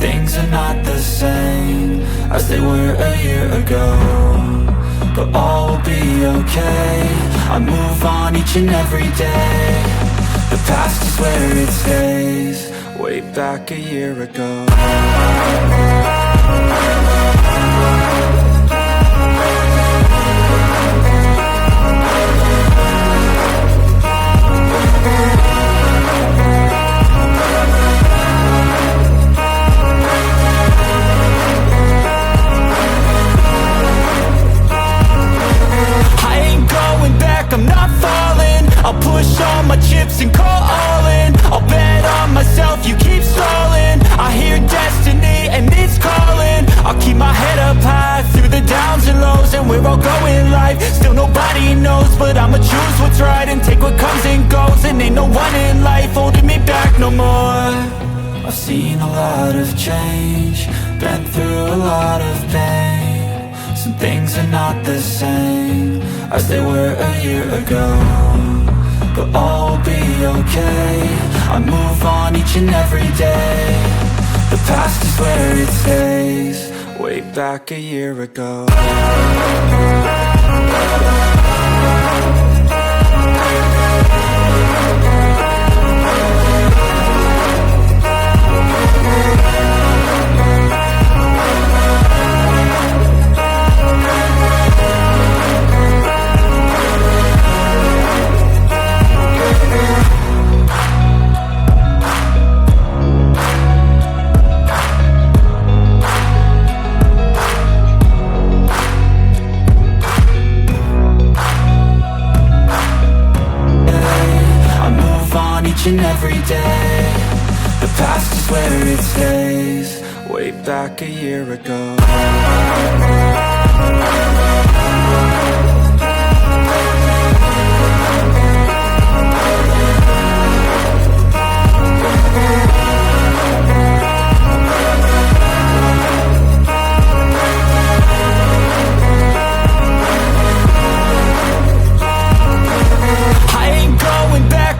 things are not the same as they were a year ago, but all will be okay. I move on each and every day. The past is where it stays, way back a year ago. I'm not falling, I'll push all my chips and call all in. I'll bet on myself, you keep stalling. I hear destiny and it's calling. I'll keep my head up high through the downs and lows, and we're all going life. Still nobody knows, but I'ma choose what's right and take what comes and goes. And ain't no one in life holding me back no more. I've seen a lot of change, been through a lot of pain. Some things are not the same as they were a year ago, but all will be okay. I move on each and every day. The past is where it stays, way back a year ago. Each and every day. The past is where it stays, way back a year ago.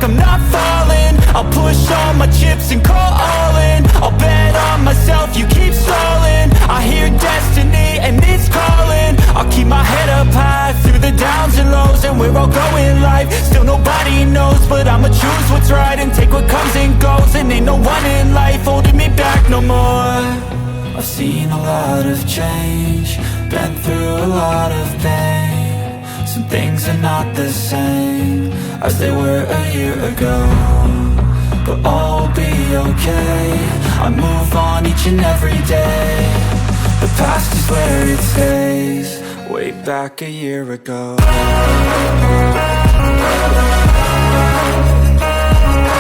I'm not falling, I'll push all my chips and call all in. I'll bet on myself, you keep stalling. I hear destiny and it's calling. I'll keep my head up high through the downs and lows, and we're all going life. Still nobody knows, but I'ma choose what's right and take what comes and goes. And ain't no one in life holding me back no more. I've seen a lot of change, been through a lot of pain. Some things are not the same as they were a year ago, but all will be okay. I move on each and every day. The past is where it stays, way back a year ago.